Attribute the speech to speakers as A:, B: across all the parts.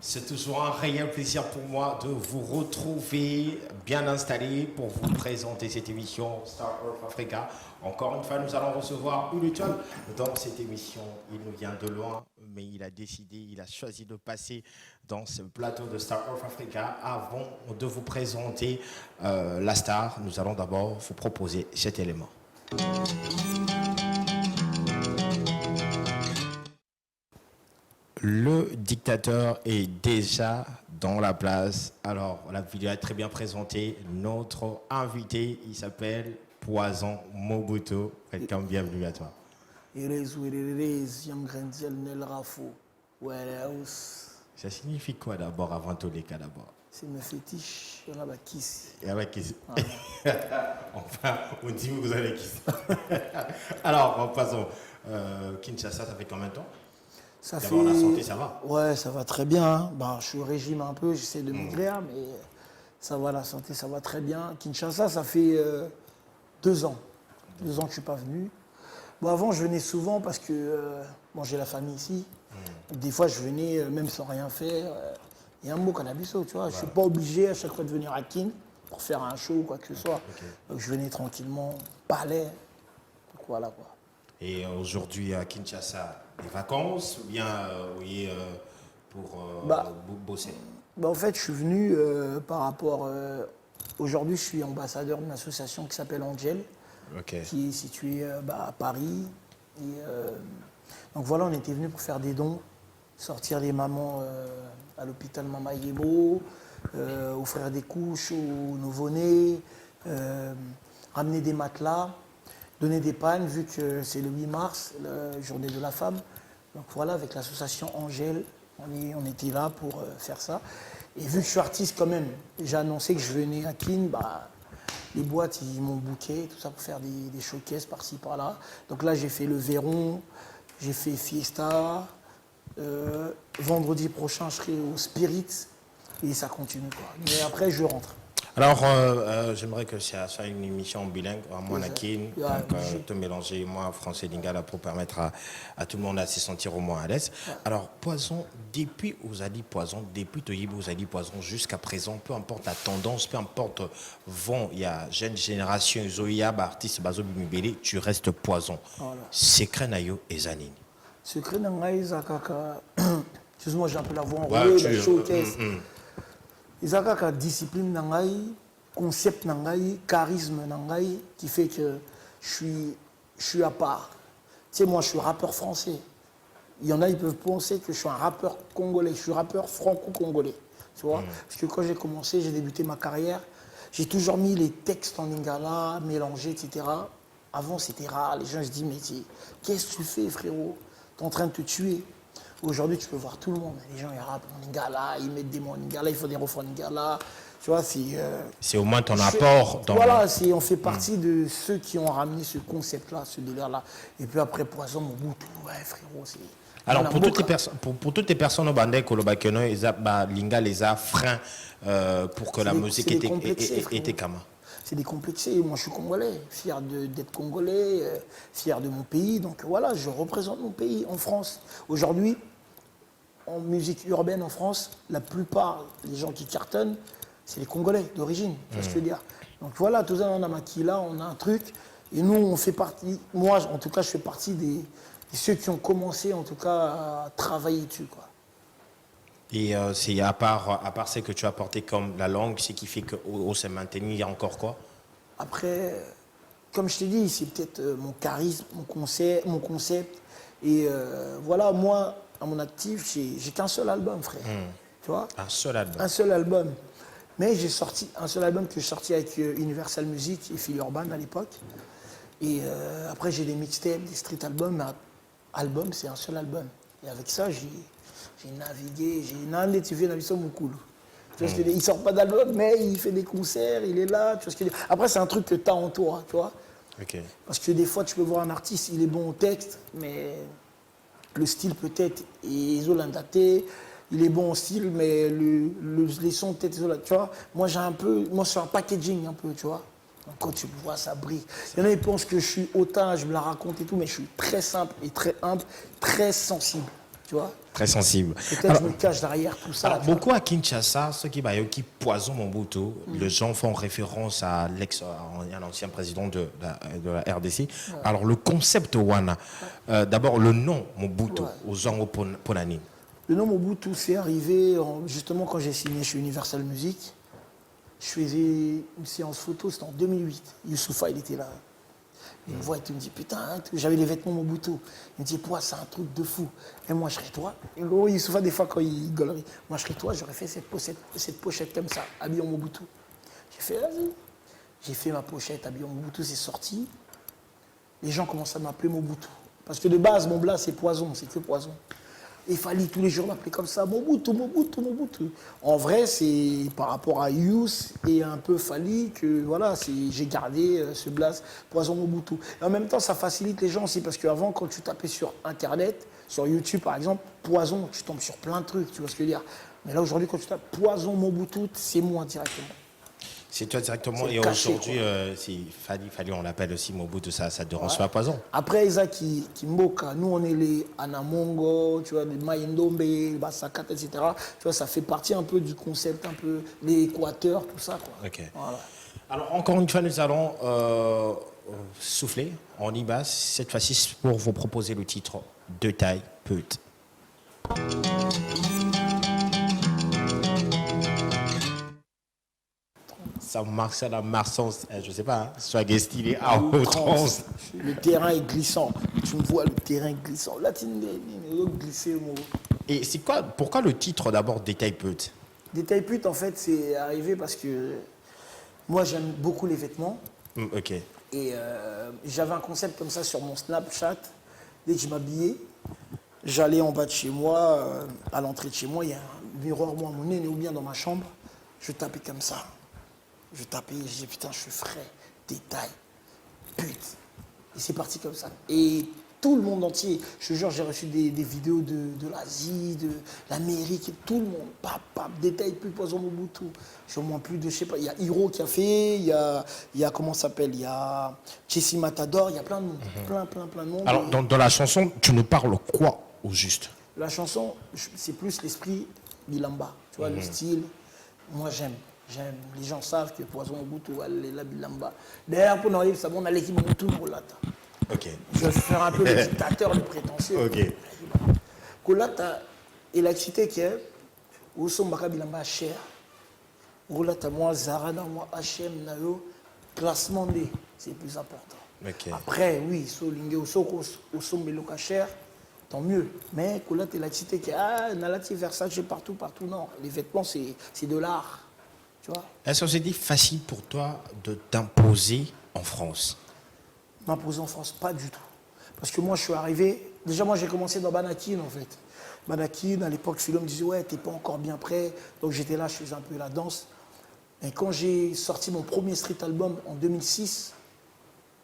A: C'est toujours un réel plaisir pour moi de vous retrouver bien installé pour vous présenter cette émission Star of Africa. Encore une fois, nous allons recevoir Uluton dans cette émission. Il nous vient de loin, mais il a décidé, il a choisi de passer dans ce plateau de Star of Africa. Avant de vous présenter la star, nous allons d'abord vous proposer cet élément. Le dictateur est déjà dans la place. Alors, la vidéo est très bien présentée. Notre invité, il s'appelle Poison Mobutu. Welcome, bienvenue à toi. Ça signifie quoi d'abord, avant tous les cas d'abord?
B: C'est mes fétiches, il y en a qui kiss.
A: Il y en a qui enfin, on dit que vous avez kiss. Alors, passons. Kinshasa, ça fait combien de temps?
B: Ça fait...
A: La santé, ça va?
B: Ouais, ça va très bien. Hein. Bah, je suis au régime un peu, j'essaie de maigrir, mais ça va, la santé, ça va très bien. Kinshasa, ça fait 2 ans. 2 ans que je ne suis pas venu. Bon, avant, je venais souvent parce que bon, j'ai la famille ici. Des fois, je venais même sans rien faire. Il y a un mot cannabiso, tu vois. Je ne suis pas obligé à chaque fois de venir à Kin pour faire un show ou quoi que ce soit.
A: Okay.
B: Donc, je venais tranquillement, parlais. Donc, voilà, quoi.
A: Et aujourd'hui, à Kinshasa, des vacances ou bien oui, pour bosser?
B: Bah, en fait, je suis venu par rapport... aujourd'hui, je suis ambassadeur d'une association qui s'appelle Angel, qui est située à Paris. Et, donc voilà, on était venu pour faire des dons, sortir les mamans à l'hôpital Mama Yebo, offrir des couches aux nouveau-nés, ramener des matelas, donner des pannes, vu que c'est le 8 mars, la journée de la femme. Donc voilà, avec l'association Angèle, on était là pour faire ça. Et vu que je suis artiste quand même, j'ai annoncé que je venais à Kin, bah, les boîtes, ils m'ont booké, tout ça pour faire des showcases par-ci, par-là. Donc là, j'ai fait le Véron, j'ai fait Fiesta. Vendredi prochain, je serai au Spirit. Et ça continue, quoi. Mais après, je rentre.
A: Alors, j'aimerais que ça soit une émission bilingue, moi, Nakin, te mélanger, moi, français, lingala, pour permettre à tout le monde de se sentir au moins à l'aise. Alors, Poison, depuis Ouzali Poison, depuis Toyibou Ouzali Poison jusqu'à présent, peu importe la tendance, peu importe vont, il y a jeune génération, Zoya, artiste, Bazo Bimibele, tu restes Poison. Voilà. Secret Nayo et Zanine.
B: Secret Nayo, Zakaka, excuse-moi, j'ai un peu la voix enrouée, la showcase. Izaka discipline nangai, concept nangai, charisme nangai, qui fait que je suis à part. Tu sais, moi, je suis rappeur français. Il y en a, ils peuvent penser que je suis un rappeur congolais. Je suis rappeur franco-congolais. Tu vois? Parce que quand j'ai commencé, j'ai débuté ma carrière, j'ai toujours mis les textes en lingala, mélangés, etc. Avant, c'était rare. Les gens se disent, mais qu'est-ce que tu fais, frérot? Tu es en train de te tuer. Aujourd'hui, tu peux voir tout le monde. Les gens, ils rappent en lingala, ils mettent des mots en lingala, ils font des refrains en lingala. Tu vois,
A: c'est au moins ton apport.
B: Voilà, on fait partie de ceux qui ont ramené ce concept-là, ce délire-là. Et puis après, Poison, Mobutu, ouais, frérot, c'est...
A: Alors, pour toutes les personnes au Bandai, Kolobakeno, Linga les a freins pour que la musique était kama.
B: C'est décomplexé. Moi, je suis congolais, fier d'être congolais, fier de mon pays. Donc voilà, je représente mon pays en France. Aujourd'hui, en musique urbaine en France, la plupart des gens qui cartonnent, c'est les Congolais d'origine. Tu vois ce que je veux dire? Donc voilà, tout ça, on a Makila, on a un truc. Et nous, on fait partie, moi, en tout cas, je fais partie de ceux qui ont commencé, en tout cas, à travailler dessus, quoi.
A: Et c'est à part ce que tu as apporté comme la langue, ce qui fait qu'on s'est maintenu, il y a encore quoi?
B: Après, comme je t'ai dit, c'est peut-être mon charisme, mon concept. Et voilà, moi, à mon actif, j'ai qu'un seul album, frère. Tu vois?
A: Un seul album? Un
B: seul album. Mais j'ai sorti un seul album que j'ai sorti avec Universal Music et Phil Urban à l'époque. Et après, j'ai des mixtapes, des street albums. Mais album, c'est un seul album. Et avec ça, j'ai navigué, il sort pas d'album, mais il fait des concerts, il est là. Tu vois ce que je veux dire? Après, c'est un truc que tu as en toi, tu vois. Parce que des fois, tu peux voir un artiste, il est bon au texte, mais le style peut-être est isolandaté. Il est bon au style, mais les sons peut-être isolandatés. Tu vois, moi, c'est un packaging un peu, tu vois. Donc, quand tu me vois, ça brille. Il y en a, ils pensent que je suis hautain, je me la raconte et tout, mais je suis très simple et très humble, très sensible. Tu vois?
A: Très sensible.
B: Peut-être je me cache derrière tout ça.
A: Alors, beaucoup à Kinshasa, ceux qui Poison Mobutu, les gens font référence à l'ancien président de la RDC. Ouais. Alors, le concept Wana, d'abord le nom Mobutu, aux gens Ponani.
B: Le nom Mobutu, c'est arrivé justement quand j'ai signé chez Universal Music. Je faisais une séance photo, c'était en 2008. Youssoufa, il était là. Il me voit et il me dit, putain, hein, j'avais les vêtements Mobutu. Il me dit, c'est un truc de fou. Et moi, je serais toi. Et gros, Youssoufa, des fois, quand il gueulerait, moi, je serais toi, j'aurais fait cette pochette comme ça, habillé en Mobutu. J'ai fait, vas-y. J'ai fait ma pochette, habillé en Mobutu, c'est sorti. Les gens commencent à m'appeler Mobutu. Parce que de base, mon blast, c'est Poison, c'est que Poison. Il fallait tous les jours m'appeler comme ça, Mobutu, Mobutu, Mobutu. En vrai, c'est par rapport à Youss et un peu Fali que voilà, j'ai gardé ce blast Poison Mobutu. Et en même temps, ça facilite les gens aussi parce qu'avant, quand tu tapais sur Internet, sur YouTube par exemple, Poison, tu tombes sur plein de trucs, tu vois ce que je veux dire. Mais là aujourd'hui, quand tu tapes Poison Mobutu, c'est moi directement.
A: C'est toi directement. Et aujourd'hui, si Fali, on l'appelle aussi Mobutu, ça ne dérange pas Poison.
B: Après, Isa qui Mboka, nous on est les Anamongo, tu vois, les Mayendombe, les Basakat, etc. Tu vois, ça fait partie un peu du concept, un peu l'Équateur, tout ça, quoi.
A: Ok. Voilà. Alors encore une fois, nous allons souffler en Ibas, cette fois-ci pour vous proposer le titre De taille pute. Ça marque ça la Marsens, je sais pas, soit stylé à outrance.
B: Le terrain est glissant. Tu me vois, le terrain est glissant. Là, tu glisser, moi.
A: Et c'est quoi, pourquoi le titre d'abord Détail pute?
B: Détail pute, en fait, c'est arrivé parce que moi, j'aime beaucoup les vêtements.
A: Ok.
B: Et j'avais un concept comme ça sur mon Snapchat. Dès que je m'habillais, j'allais en bas de chez moi, à l'entrée de chez moi, il y a un miroir, moi, mon nez, ou bien dans ma chambre. Je tapais comme ça. Je tapais, je disais, putain, je suis frais, détail, pute. Et c'est parti comme ça. Et tout le monde entier, je te jure, j'ai reçu des vidéos de l'Asie, de l'Amérique, tout le monde, détail, pute, Poison Mobutu. J'ai au moins plus de, je sais pas, il y a Hiro qui a fait, il y a comment ça s'appelle, il y a Jesse Matador, il y a plein de monde, plein de monde.
A: Alors, dans la chanson, tu nous parles quoi, au juste?
B: La chanson, c'est plus l'esprit Bilamba, tu vois, le style, moi j'aime. Les gens savent que Poison Mobutu, elle est là, Bilamba. D'ailleurs, pour nous arriver, ça on a l'équipe Mobutu Kolata.
A: Ok.
B: Je vais faire un peu le dictateur, le prétentieux.
A: Ok.
B: Kolata, il a cité que où sont Baka Bilamba cher. Kolata, moi, Zara, moi, HM, Nayo, classement D, c'est le plus important.
A: Okay.
B: Après, oui, Solingé, au Som Meloka cher, tant mieux. Mais Kolata, il a cité que, Nalati, Versace, partout, non. Les vêtements, c'est de l'art.
A: Est-ce que c'est facile pour toi de t'imposer en France?
B: M'imposer en France, pas du tout. Parce que moi, je suis arrivé... Déjà, moi, j'ai commencé dans Banakin, en fait. Banakin, à l'époque, Philo me disait, ouais, t'es pas encore bien prêt. Donc, j'étais là, je faisais un peu la danse. Et quand j'ai sorti mon premier street album en 2006,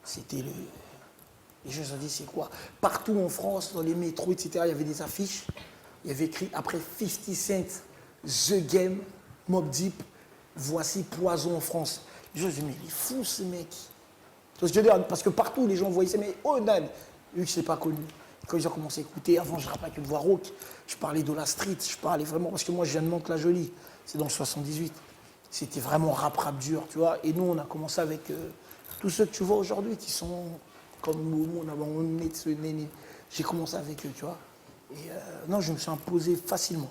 B: c'était le... Les gens se sont dit, c'est quoi? Partout en France, dans les métros, etc., il y avait des affiches. Il y avait écrit, après 50 Cent, The Game, Mobb Deep, voici Poison en France. Les gens se disent, mais il est fou ce mec. Parce que partout, les gens voyaient ça, mais oh, Dan, lui, je ne l'ai pas connu. Quand ils ont commencé à écouter, avant, je ne rappelais que de voix rock. Je parlais de la street, je parlais vraiment, parce que moi, je viens de Mantes-la-Jolie. C'est dans le 78. C'était vraiment rap dur, tu vois. Et nous, on a commencé avec tous ceux que tu vois aujourd'hui, qui sont comme Momo, j'ai commencé avec eux, tu vois. Et non, je me suis imposé facilement.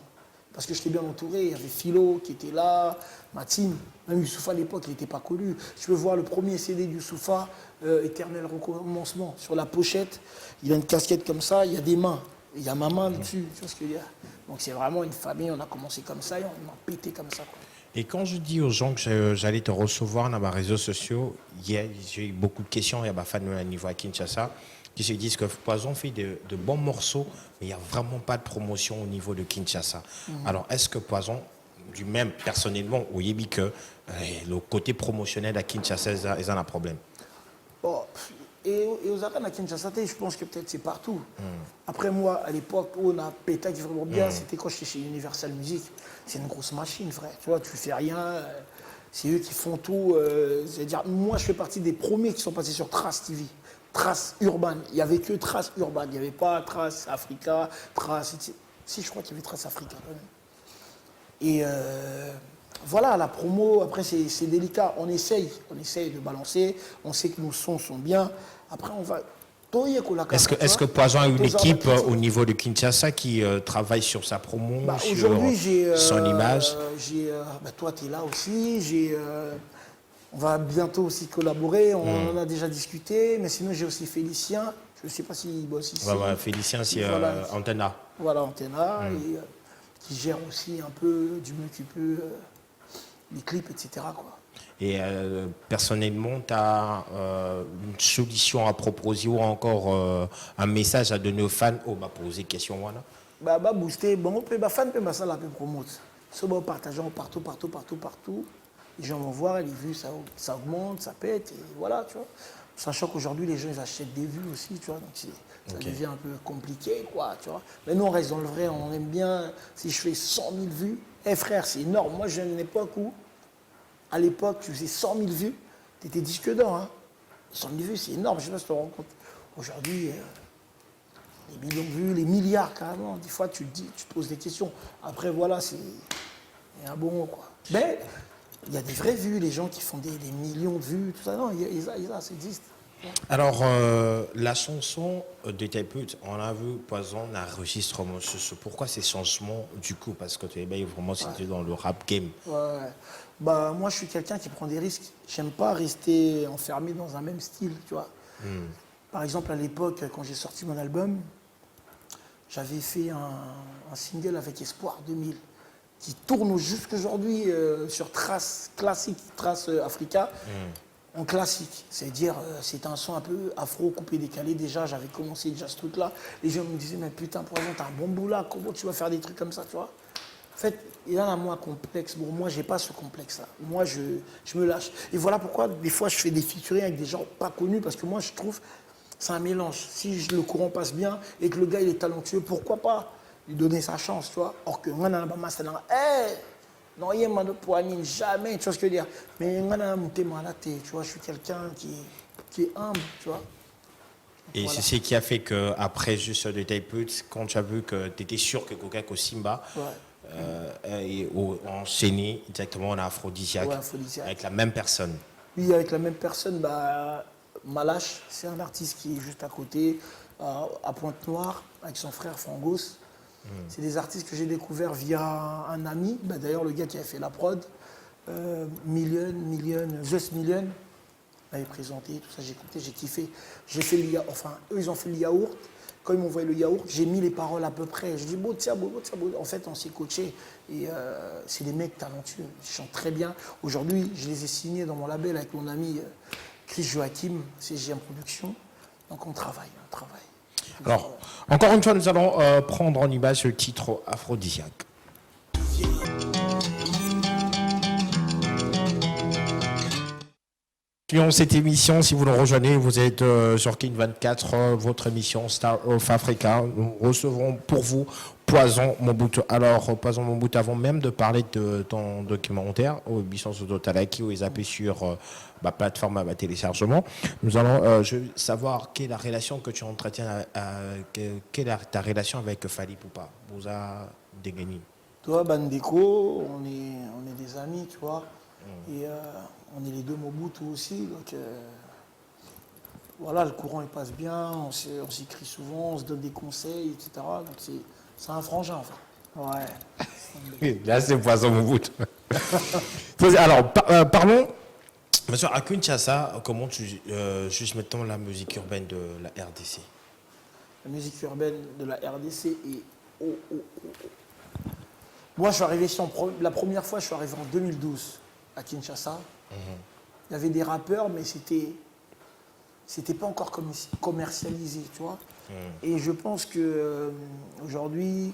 B: Parce que j'étais bien entouré, il y avait Philo qui était là, ma team, même Youssoufa à l'époque, il n'était pas connu. Je peux voir le premier CD de Youssoufa, Éternel Recommencement, sur la pochette, il y a une casquette comme ça, il y a des mains, il y a ma main dessus, tu vois ce que je veux dire. Donc c'est vraiment une famille, on a commencé comme ça et on a pété comme ça, quoi.
A: Et quand je dis aux gens que j'allais te recevoir dans mes réseaux sociaux, j'ai eu beaucoup de questions, il y a des fans au niveau à Kinshasa, qui se disent que Poison fait de bons morceaux, mais il n'y a vraiment pas de promotion au niveau de Kinshasa. Alors, est-ce que Poison, du même personnellement, au Yébi que le côté promotionnel à Kinshasa, ils ont un problème?
B: Bon, et aux Arènes à Kinshasa, je pense que peut-être c'est partout. Après moi, à l'époque où on a pété vraiment bien, c'était quand j'étais chez Universal Music. C'est une grosse machine, frère. Tu vois, tu fais rien. C'est eux qui font tout. C'est-à-dire, moi, je fais partie des premiers qui sont passés sur Trace TV. Trace Urban. Il n'y avait que Trace Urban. Il n'y avait pas Trace Africa, Trace... Si, je crois qu'il y avait Trace Africa quand même. Et voilà, la promo, après c'est délicat. On essaye de balancer. On sait que nos sons sont bien. Après, on va...
A: Est-ce que Poison a une équipe au niveau de Kinshasa qui travaille sur sa promo, sur son image?
B: Toi, tu es là aussi. On va bientôt aussi collaborer. On en a déjà discuté. Mais sinon, j'ai aussi Félicien. Je ne sais pas s'il bosse ici.
A: Félicien, c'est Antenna.
B: Voilà, Antenna. Et, qui gère aussi un peu, du mieux qu'il peut, les clips, etc. quoi.
A: Et personnellement, tu as une solution à proposer ou encore un message à donner aux fans? Poser question, voilà.
B: Booster, bon, fans peuvent ça la promote. Ça va partager partout. Les gens vont voir, les vues, ça augmente, ça pète, et voilà, tu vois. Sachant qu'aujourd'hui, les gens, ils achètent des vues aussi, tu vois. Donc, ça devient un peu compliqué, quoi, tu vois. Mais nous, on reste dans le vrai, on aime bien. Si je fais 100 000 vues, frère, c'est énorme. Moi, j'ai une époque où, à l'époque, tu faisais 100 000 vues, tu étais disque d'or, hein. 100 000 vues, c'est énorme, je sais pas si tu te rends compte. Aujourd'hui, les millions de vues, les milliards, carrément. Des fois, tu te poses des questions. Après, voilà, c'est un bon mot, quoi. Mais il y a des vraies vues, les gens qui font des millions de vues, tout ça. Non, ça existe.
A: Alors, la chanson de Taiput, on a vu Poison enregistrement. Pourquoi ces changements du coup? Parce que tu es vraiment situé dans le rap game.
B: Ouais. Moi, je suis quelqu'un qui prend des risques. J'aime pas rester enfermé dans un même style, tu vois. Par exemple, à l'époque, quand j'ai sorti mon album, j'avais fait un single avec Espoir 2000 qui tourne jusqu'aujourd'hui sur Trace classique, Trace Africa. En classique, c'est-à-dire c'est un son un peu afro, coupé, décalé. Déjà, j'avais commencé déjà ce truc-là. Les gens me disaient, mais putain, Poison, t'as un bon bout là, comment tu vas faire des trucs comme ça, tu vois? En fait, il y en a moins complexe. Bon, moi, j'ai pas ce complexe-là. Moi, je me lâche. Et voilà pourquoi, des fois, je fais des featuring avec des gens pas connus, parce que moi, je trouve c'est un mélange. Si le courant passe bien et que le gars, il est talentueux, pourquoi pas lui donner sa chance, tu vois? Or que moi, c'est dans non, il y a un poignée, jamais, tu vois ce que je veux dire. Mais tu vois, je suis quelqu'un qui est humble, tu vois.
A: Et voilà. C'est ce qui a fait qu'après juste de Taiput, quand tu as vu que tu étais sûr que Kokak au Simba, et enchaîné directement en Aphrodisiaque, avec la même personne.
B: Oui, avec la même personne, Malache, c'est un artiste qui est juste à côté, à Pointe-Noire, avec son frère Frangos. C'est des artistes que j'ai découverts via un ami, d'ailleurs le gars qui a fait la prod, Just Million, m'avait présenté, tout ça, j'ai écouté, j'ai kiffé. J'ai fait le yaourt, enfin eux ils ont fait le yaourt, quand ils m'ont envoyé le yaourt, j'ai mis les paroles à peu près, je dis en fait on s'est coaché et c'est des mecs talentueux, ils chantent très bien. Aujourd'hui je les ai signés dans mon label avec mon ami Chris Joachim, CGM Production, donc on travaille.
A: Alors, encore une fois, nous allons prendre en image le titre Aphrodisiaque. Cette émission, si vous nous rejoignez, vous êtes sur King 24, votre émission Star of Africa. Nous recevrons pour vous Poison Mobutu. Alors, Poison Mobutu, avant même de parler de ton documentaire, au Bissons Talaki, où ils appuient sur ma plateforme à téléchargement, nous allons savoir quelle est la relation que tu entretiens, quelle est ta relation avec Fally Poupa, Bouza Degeni.
B: Toi, Bandeko, on est des amis, tu vois. Et on est les deux Mobutu aussi, donc voilà, le courant il passe bien, on s'écrit souvent, on se donne des conseils, etc. Donc c'est un frangin, enfin. Ouais.
A: Là, c'est Poison Mobutu. Alors, parlons, monsieur, à Kinshasa, comment tu juges maintenant la musique urbaine de la RDC?
B: La musique urbaine de la RDC est Moi, je suis arrivé la première fois, je suis arrivé en 2012 à Kinshasa. Il y avait des rappeurs, mais c'était pas encore commercialisé, tu vois. Et je pense que aujourd'hui,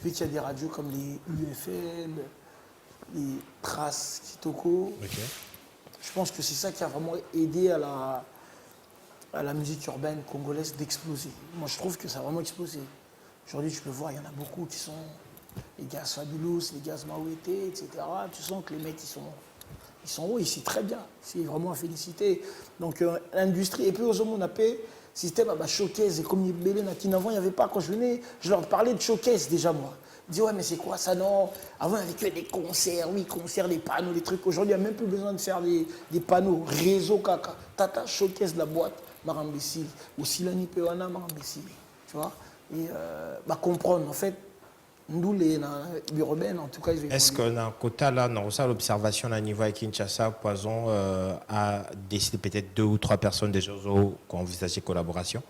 B: vu qu'il y a des radios comme les UFL, les Traces, Kitoko, je pense que c'est ça qui a vraiment aidé à la musique urbaine congolaise d'exploser. Moi, je trouve que ça a vraiment explosé. Aujourd'hui, tu peux voir, il y en a beaucoup qui sont les Gaz Fabulous, les Gaz Mawete, etc. Tu sens que les mecs, ils sont hauts, ici très bien. C'est vraiment à féliciter. Donc l'industrie, et puis aux hommes, on a fait, Système à showcase et comme Belé Nakin avant, il n'y avait pas. Quand je venais, je leur parlais de showcase déjà moi. Ils disaient ouais mais c'est quoi ça non? Avant il n'y avait que des concerts, oui, concerts, des panneaux, des trucs. Aujourd'hui, il n'y a même plus besoin de faire des panneaux. Réseau caca. Tata showcase de la boîte, Marambessi. Ou Silani Pewana, Marambessi. Tu vois? Et comprendre en fait. Nous, les urbains, en tout cas, ils
A: est-ce que dans le quota, là, dans l'observation à niveau à Kinshasa, Poison a décidé peut-être 2 ou 3 personnes déjà qui ont envisagé collaboration?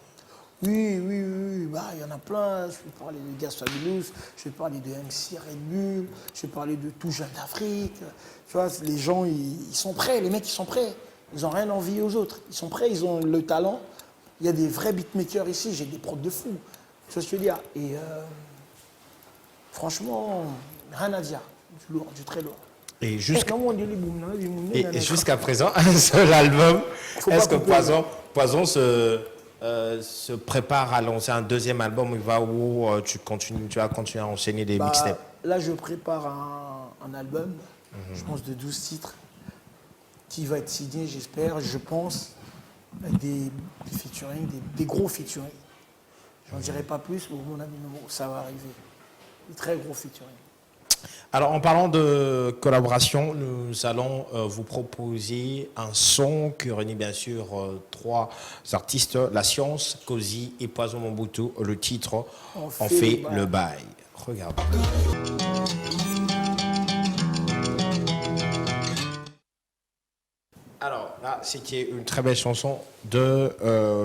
B: Oui. Il y en a plein. Je peux parler de Gas Fabulous, je peux parler de MC Red Bull, je peux parler de Tout Jeune d'Afrique. Tu vois, les gens, ils sont prêts. Les mecs, ils sont prêts. Ils n'ont rien à envier aux autres. Ils sont prêts, ils ont le talent. Il y a des vrais beatmakers ici. J'ai des prods de fous. Tu vois ce que je veux dire? Et franchement, rien à dire. Du lourd, du très lourd.
A: Et jusqu'à présent, un seul album. Est-ce que Poison se prépare à lancer un deuxième album où tu vas continuer à enchaîner des mixtapes?
B: Là, je prépare un album, je pense de 12 titres, qui va être signé, j'espère, je pense, avec des featuring, des gros featuring. J'en dirai pas plus, mais mon avis, ça va arriver. Des très gros featuring.
A: Alors, en parlant de collaboration, nous allons vous proposer un son qui réunit bien sûr 3 artistes, La Science, Kosi et Poison Mobutu. Le titre, On fait le bail. Regarde. Alors là, c'était une très belle chanson de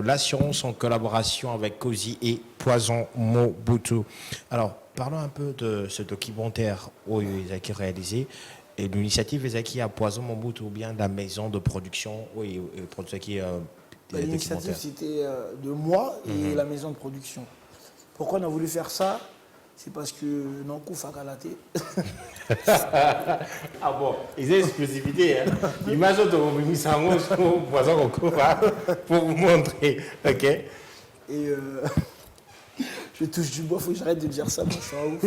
A: La Science en collaboration avec Kosi et Poison Mobutu. Alors, parlons un peu de ce documentaire où ils ont réalisé. Et l'initiative est qui à Poison Mobutu ou bien la maison de production
B: l'initiative, c'était de moi et la maison de production. Pourquoi on a voulu faire ça? C'est parce que Nankou Fakalaté.
A: Ah bon, ils ont une exclusivité. L'image de Poison pour vous montrer. Ok.
B: Et je touche du bois, il faut que j'arrête de dire ça, moi, je suis un ouf.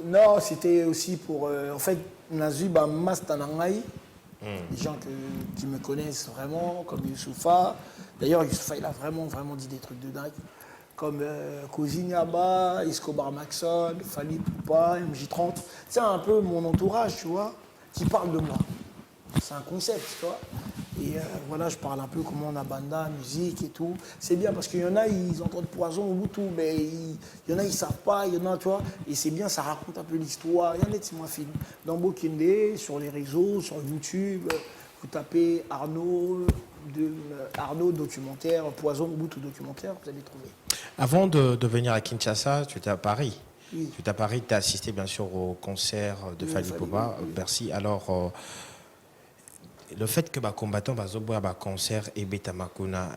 B: Non, c'était aussi pour. En fait, Nazu Mastanangaï, des gens qui me connaissent vraiment, comme Youssoufa. D'ailleurs, Youssoufa, il a vraiment dit des trucs de dingue. Comme Kozinyaba, Escobar Maxon, Fali Poupa, MJ30. C'est un peu mon entourage, tu vois, qui parle de moi. C'est un concept, tu vois. Et voilà, je parle un peu comment on a banda, musique et tout. C'est bien parce qu'il y en a, ils entendent Poison au bout tout, mais il y en a, ils savent pas, il y en a, tu vois. Et c'est bien, ça raconte un peu l'histoire. Il y en a, c'est moi film. Dans Bokende, sur les réseaux, sur YouTube, vous tapez Arnaud documentaire, Poison au bout tout documentaire, vous allez trouver.
A: Avant de venir à Kinshasa, tu étais à Paris.
B: Oui.
A: Tu étais à Paris, tu as assisté bien sûr au concert de Fally Poupa, Bercy. Alors, le fait que combattant un concert et Beta Makuna,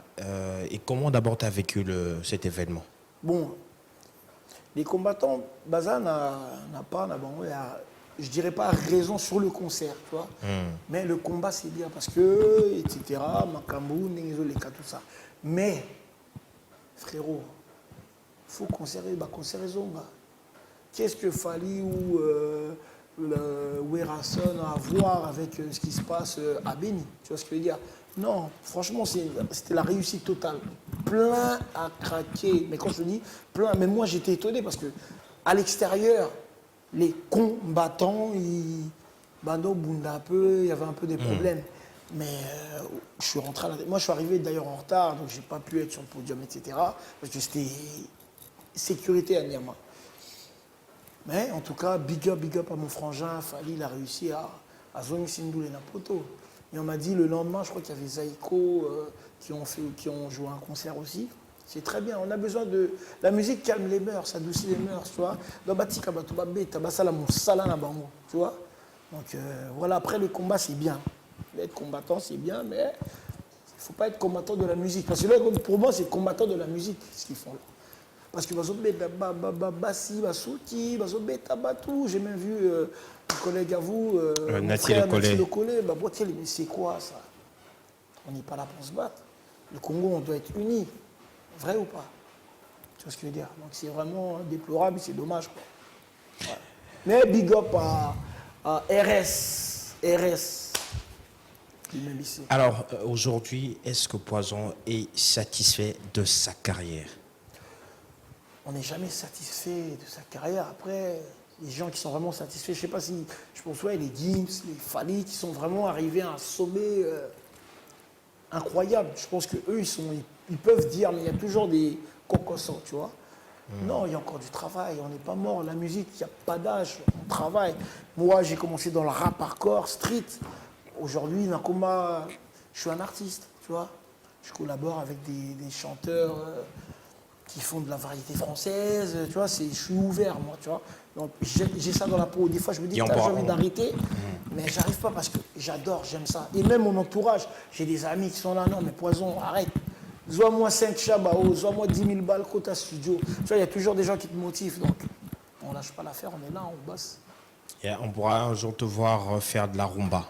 A: et comment d'abord tu as vécu cet événement?
B: Bon, les combattants, Baza n'a pas, je dirais pas raison sur le concert, tu vois. Mais le combat c'est bien parce que, etc., Makambu, Nengezo, les cas, tout ça. Mais, frérot, il faut conserver, Zonga. Qu'est-ce que Fally ou Werason a à voir avec ce qui se passe à Béni? Tu vois ce que je veux dire? Non, franchement, c'était la réussite totale. Plein à craquer. Mais quand je dis plein, mais moi j'étais étonné parce que à l'extérieur, les combattants, ils bundaient un peu, il y avait un peu des problèmes. Mais je suis rentré moi je suis arrivé d'ailleurs en retard, donc j'ai pas pu être sur le podium, etc. Parce que c'était sécurité à Niamey. Mais en tout cas, big up à mon frangin, Fally, il a réussi à zoner Sindou et Napoto. Et on m'a dit le lendemain, je crois qu'il y avait Zaiko qui ont joué un concert aussi. C'est très bien, on a besoin de... La musique calme les mœurs, ça adoucit les mœurs, tu vois. Tu vois. Donc voilà, après le combat, c'est bien. Être combattant, c'est bien, mais il ne faut pas être combattant de la musique. Parce que là, pour moi, c'est combattant de la musique, ce qu'ils font là. Parce que j'ai même vu un collègue à vous,
A: Nati Le
B: Collet, mais c'est quoi ça? On n'est pas là pour se battre. Le Congo, on doit être unis. Vrai ou pas? Tu vois ce que je veux dire? Donc c'est vraiment déplorable, c'est dommage, quoi. Ouais. Mais big up à RS. du même lycée.
A: Alors, aujourd'hui, est-ce que Poison est satisfait de sa carrière?
B: On n'est jamais satisfait de sa carrière. Après, les gens qui sont vraiment satisfaits, je ne sais pas si, je pense, ouais, les Gims, les Fally, qui sont vraiment arrivés à un sommet incroyable. Je pense qu'eux, ils peuvent dire, mais il y a toujours des cocossants, tu vois. Non, il y a encore du travail, on n'est pas mort. La musique, il n'y a pas d'âge, on travaille. Moi, j'ai commencé dans le rap hardcore, street. Aujourd'hui, Nakoma, je suis un artiste, tu vois. Je collabore avec des chanteurs qui font de la variété française, tu vois. Je suis ouvert, moi, tu vois. Donc, j'ai ça dans la peau. Des fois, je me dis, j'ai envie d'arrêter, mais j'arrive pas parce que j'adore, j'aime ça. Et même mon entourage, j'ai des amis qui sont là, non, mais Poison, arrête. Zois-moi 5 chabao, zois-moi 10 000 balles, quota studio. Tu vois, il y a toujours des gens qui te motivent. Donc, on lâche pas l'affaire, on est là, on bosse.
A: Et on pourra un jour te voir faire de la rumba.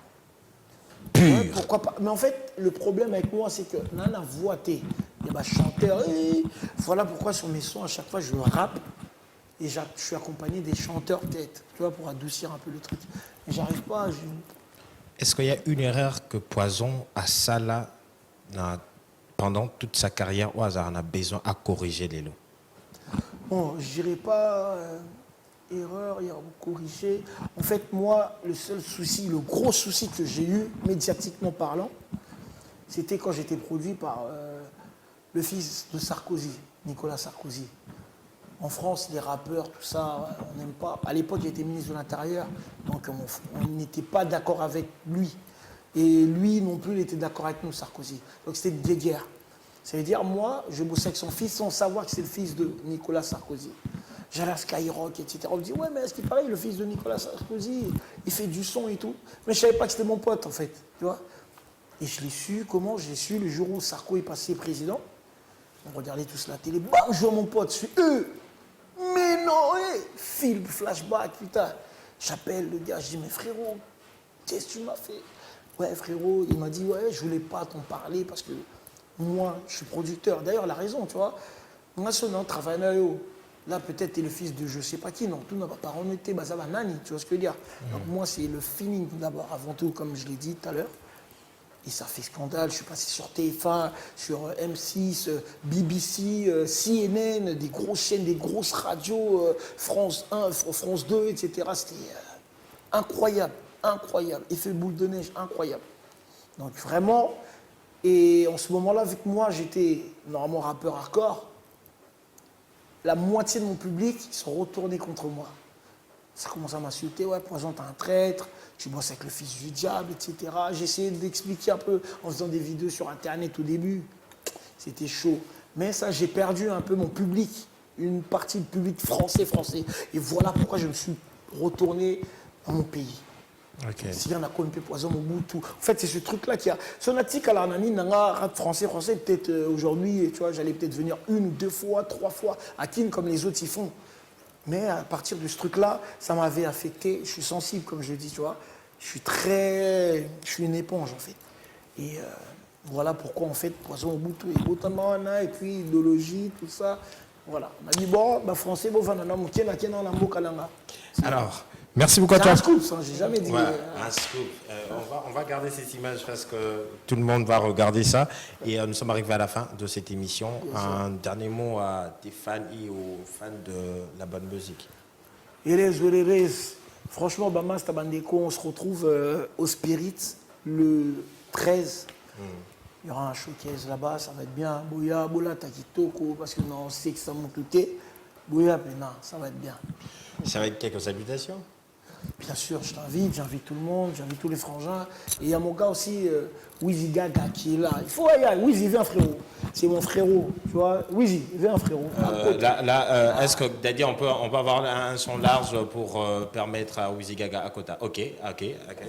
B: Ouais, pourquoi pas. Mais en fait, le problème avec moi, c'est que Nana voité, il y a chanteur. Voilà pourquoi sur mes sons, à chaque fois, je rappe. Et je suis accompagné des chanteurs tête, tu vois, pour adoucir un peu le truc. Mais j'arrive pas.
A: Est-ce qu'il y a une erreur que Poison a ça là pendant toute sa carrière au hasard, on a besoin à corriger les lots?
B: Bon, je dirais pas erreur, il y a corriger. En fait, moi, le seul souci, le gros souci que j'ai eu, médiatiquement parlant, c'était quand j'étais produit par le fils de Sarkozy, Nicolas Sarkozy. En France, les rappeurs, tout ça, on n'aime pas. À l'époque, j'étais ministre de l'Intérieur, donc on n'était pas d'accord avec lui. Et lui non plus, il était d'accord avec nous, Sarkozy. Donc c'était des guerres. Ça veut dire, moi, je bossais avec son fils sans savoir que c'est le fils de Nicolas Sarkozy. J'allais à Skyrock, etc. On me dit, ouais, mais est-ce qu'il paraît, le fils de Nicolas Sarkozy, il fait du son et tout. Mais je ne savais pas que c'était mon pote, en fait. Tu vois. Et je l'ai su, comment je l'ai su le jour où Sarko est passé président. On regardait tous la télé, bam, je vois mon pote, je suis mais non, film, flashback, putain. J'appelle le gars, je dis, mais frérot, qu'est-ce que tu m'as fait? Ouais, frérot, il m'a dit, ouais, je voulais pas t'en parler parce que moi, je suis producteur. D'ailleurs, il a raison, tu vois. Moi, ce nom, travail là, peut-être tu es le fils de je sais pas qui, non, tout n'a pas remonté, bah ça va, Nani, tu vois ce que je veux dire. Donc, moi, c'est le feeling d'abord, avant tout, comme je l'ai dit tout à l'heure. Et ça fait scandale. Je suis passé sur TF1, sur M6, BBC, CNN, des grosses chaînes, des grosses radios, France 1, France 2, etc. C'était incroyable, incroyable. Effet boule de neige, incroyable. Donc vraiment, et en ce moment-là, vu que moi j'étais normalement rappeur hardcore, la moitié de mon public ils sont retournés contre moi. Ça commence à m'insulter, ouais, Poison, t'es un traître, tu bosses avec le fils du diable, etc. J'ai essayé d'expliquer un peu en faisant des vidéos sur Internet au début. C'était chaud. Mais ça, j'ai perdu un peu mon public, une partie du public français. Et voilà pourquoi je me suis retourné dans mon pays.
A: Okay.
B: Si on a connu Poison au bout, tout. En fait, c'est ce truc-là qui a. Son atique à la nani, nanga, rap français, peut-être aujourd'hui, tu vois, j'allais peut-être venir 1 ou 2 fois, 3 fois à Kin comme les autres y font. Mais à partir de ce truc-là, ça m'avait affecté. Je suis sensible, comme je le dis, tu vois. Je suis une éponge, en fait. Et voilà pourquoi, en fait, Poison Mobutu et Botamana, et puis idéologie, tout ça. Voilà. On a dit, bon, bah, français, bon, vanana, moukiena, kena, lambo, kalanga.
A: Alors, merci beaucoup à toi.
B: C'est un scoop, ça, j'ai jamais dit.
A: Ouais, un scoop. On va garder cette image parce que tout le monde va regarder ça. Et nous sommes arrivés à la fin de cette émission. Un dernier mot à tes fans et aux fans de la bonne musique.
B: Erez. Franchement, Bamas, Tabandeko, on se retrouve au Spirit le 13. Il y aura un showcase là-bas, ça va être bien. Bouya, Bola, Takitoko, parce que non, on sait que ça m'a coûté. Bouya, mais non, ça va être bien.
A: Ça va être quelques salutations?
B: Bien sûr, j'invite tout le monde, j'invite tous les frangins. Et il y a mon gars aussi, Wizy Gaga, qui est là. Il faut aller, Wizy, viens frérot. C'est mon frérot, tu vois. Wizy, viens frérot.
A: Est-ce que Daddy, on peut avoir un son large pour permettre à Wizy Gaga à Kota? Ok,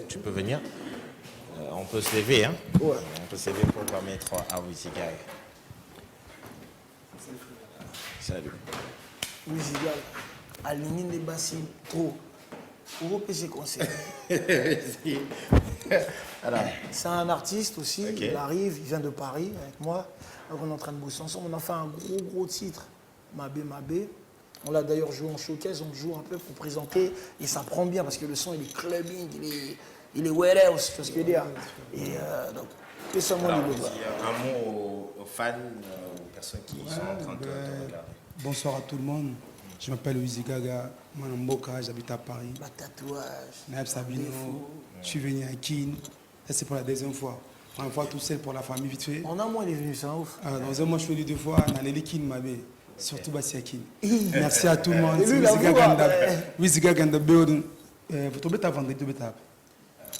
A: tu peux venir. On peut se lever, hein?
B: Ouais.
A: On peut se lever pour permettre à Wizy Gaga. Salut.
B: Wizy Gaga, aligné des bassines, trop. Pour PC conseil. C'est un artiste aussi, okay. Il arrive, il vient de Paris avec moi. Donc on est en train de bosser ensemble. On a fait un gros titre, Mabé. On l'a d'ailleurs joué en showcase, on joue un peu pour présenter et ça prend bien parce que le son il est clubbing, Il est where else, tu vois ce que je veux dire. Et donc, que seulement
A: Alors,
B: il est là.
A: un mot aux fans, aux personnes qui sont en train de te regarder.
C: Bonsoir à tout le monde. Je m'appelle Wizi Gaga, moi Mboka, j'habite à Paris.
B: Ma tatouage.
C: Naïf Sabino, je suis venu à Kin. Ça c'est pour la deuxième fois. Une fois tout seul pour la famille vite fait.
B: En un mois, il est venu, c'est un ouf.
C: Dans un mois, je suis venu 2 fois. Naneli Kin m'avait. Surtout Bassi Kin. Merci à tout le monde.
B: Et lui,
C: Wizi Gaga in the building. Vous tombez à vendredi, vous tombez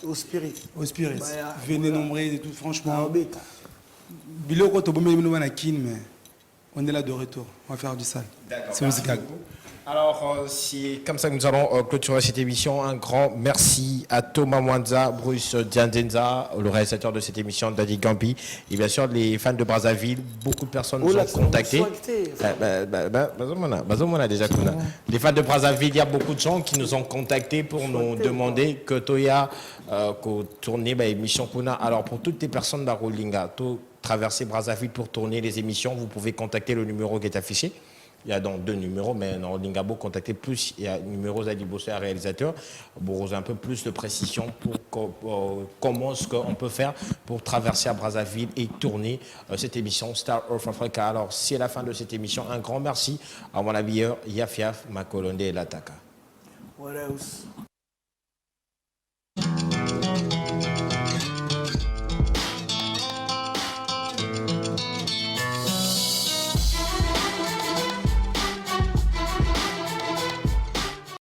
B: au Spirit.
C: au Spirit.
B: Bah,
C: Venez nombreux et tout, franchement.
B: Beta.
C: Bilo quand on est à Kin, mais on est là de retour. On va faire du sale. C'est Wizi Gaga.
A: Alors, c'est comme ça que nous allons clôturer cette émission. Un grand merci à Thomas Mwanza, Bruce Diandenza, le réalisateur de cette émission, Daddy Gambi, et bien sûr les fans de Brazzaville. Beaucoup de personnes nous ont contactés. Les fans de Brazzaville, il y a beaucoup de gens qui nous ont contactés pour nous demander que Toya tourner l'émission Kuna. Alors, pour toutes les personnes d'Arolinga, traverser Brazzaville pour tourner les émissions, vous pouvez contacter le numéro qui est affiché. Il y a donc 2 numéros, mais dans Lingabo, contactez plus. Il y a un numéro Zadi Bossé, un réalisateur, pour un peu plus de précision pour comment ce qu'on peut faire pour traverser à Brazzaville et tourner cette émission Star of Africa. Alors, c'est la fin de cette émission. Un grand merci à mon habilleur Yafiaf, Makolonde et Lataka.
B: What else?